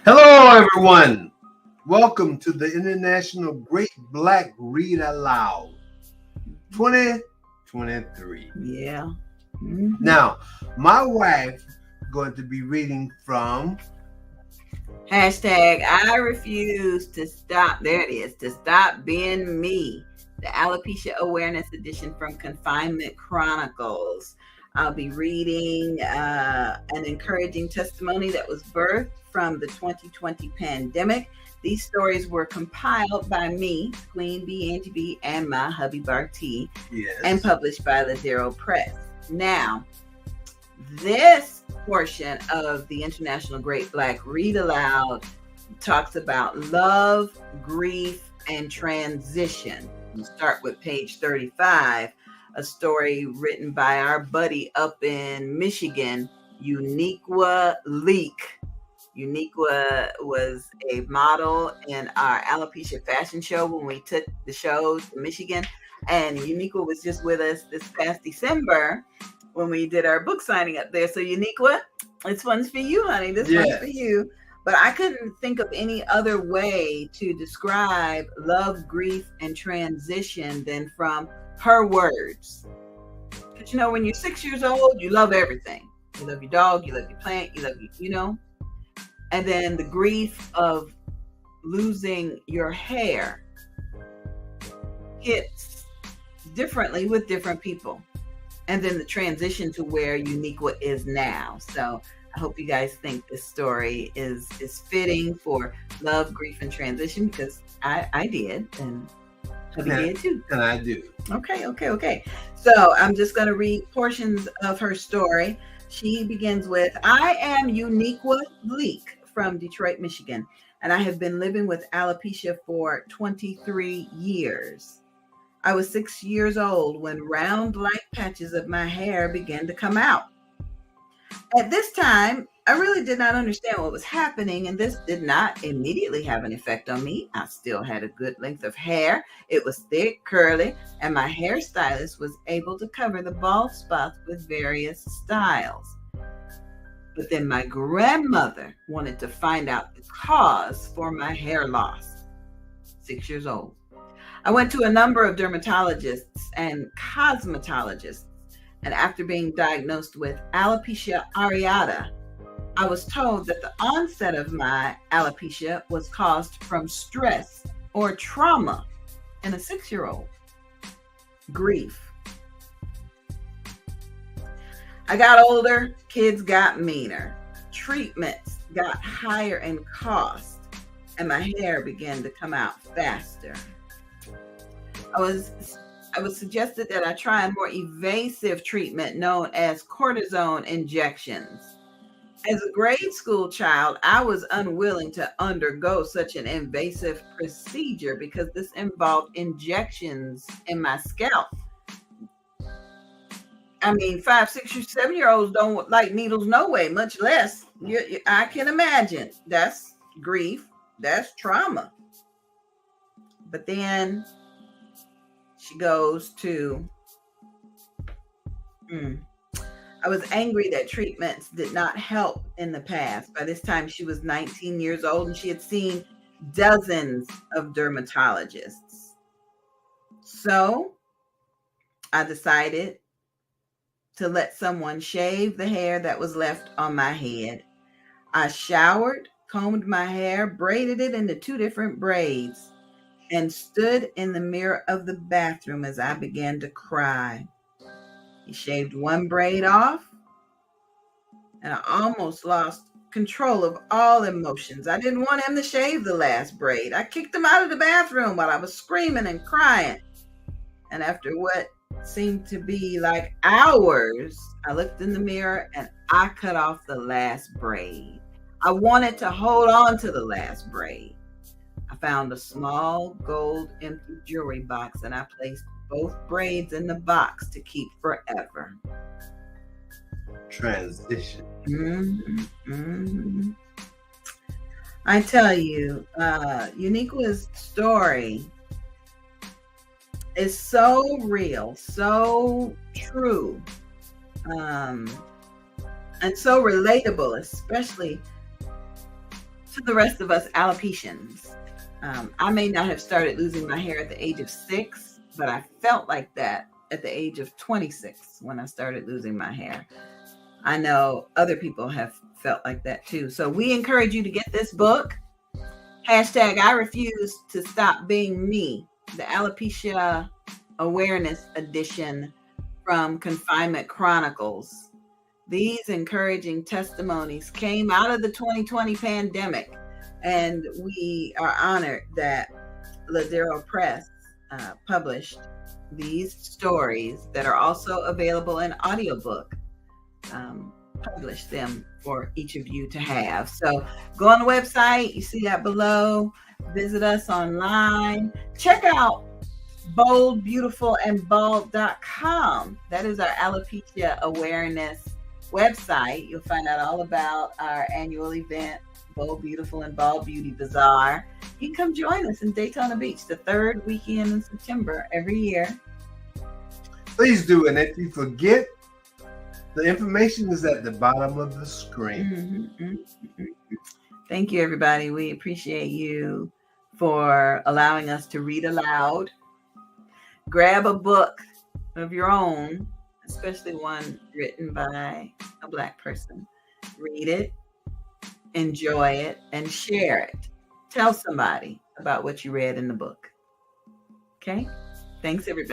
Hello, everyone. Welcome to the International Great Black Read Aloud 2023. Yeah. Now, my wife is going to be reading from Hashtag I refuse to stop. There it is. To stop being me. The Alopecia Awareness Edition from Confinement Chronicles. I'll be reading an encouraging testimony that was birthed from the 2020 pandemic. These stories were compiled by me, Queen B, Angie B, and my hubby Bartee, and published by Ladero Press. Now, this portion of the International Great Black Read Aloud talks about love, grief, and transition. We'll start with page 35, a story written by our buddy up in Michigan, Uniqua Leak. Uniqua was a model in our alopecia fashion show when we took the show to Michigan. And Uniqua was just with us this past December when we did our book signing up there. So Uniqua, this one's for you, honey. This one's for you. But I couldn't think of any other way to describe love, grief, and transition than from her words. Because, you know, when you're 6 years old, you love everything. You love your dog, you love your plant, you love, you know. And then the grief of losing your hair hits differently with different people. And then the transition to where Uniqua is now. So I hope you guys think this story is fitting for love, grief, and transition, because I did, and hubby did too. And I do. Okay. So I'm just going to read portions of her story. She begins with, I am Uniqua Leak from Detroit, Michigan, and I have been living with alopecia for 23 years. I was 6 years old when round black patches of my hair began to come out. At this time, I really did not understand what was happening, and this did not immediately have an effect on me. I still had a good length of hair. It was thick, curly, and my hairstylist was able to cover the bald spots with various styles. But then my grandmother wanted to find out the cause for my hair loss. 6 years old. I went to a number of dermatologists and cosmetologists, and after being diagnosed with alopecia areata, I was told that the onset of my alopecia was caused from stress or trauma in a 6-year-old. Grief. I got older, kids got meaner, treatments got higher in cost, and my hair began to come out faster. I was suggested that I try a more evasive treatment known as cortisone injections. As a grade school child, I was unwilling to undergo such an invasive procedure because this involved injections in my scalp. I mean, 5, 6, 7-year-olds don't like needles no way, much less. I can imagine. That's grief. That's trauma. But then she goes to, I was angry that treatments did not help in the past. By this time, she was 19 years old and she had seen dozens of dermatologists. So I decided to let someone shave the hair that was left on my head. I showered, combed my hair, braided it into 2 different braids, and stood in the mirror of the bathroom as I began to cry. He shaved 1 braid off, and I almost lost control of all emotions. I didn't want him to shave the last braid. I kicked him out of the bathroom while I was screaming and crying. And after what seemed to be like hours, I looked in the mirror and I cut off the last braid. I wanted to hold on to the last braid. I found a small gold empty jewelry box and I placed both braids in the box to keep forever. Transition. I tell you, Uniqua's story is so real, so true, and so relatable, especially to the rest of us alopecians. I may not have started losing my hair at the age of 6, but I felt like that at the age of 26 when I started losing my hair. I know other people have felt like that too. So we encourage you to get this book. Hashtag I refuse to stop being me. The Alopecia Awareness Edition from Confinement Chronicles. These encouraging testimonies came out of the 2020 pandemic, and we are honored that Ladero Press published these stories that are also available in audiobook. Published them for each of you to have. So go on the website, you see that below. Visit us online. Check out boldbeautifulandbald.com. That is our alopecia awareness website. You'll find out all about our annual event, Bold, Beautiful, and Bald Beauty Bazaar. You can come join us in Daytona Beach the 3rd weekend in September every year. Please do. And if you forget, the information is at the bottom of the screen. Thank you, everybody. We appreciate you for allowing us to read aloud. Grab a book of your own, especially one written by a Black person. Read it, enjoy it, and share it. Tell somebody about what you read in the book. Okay? Thanks, everybody.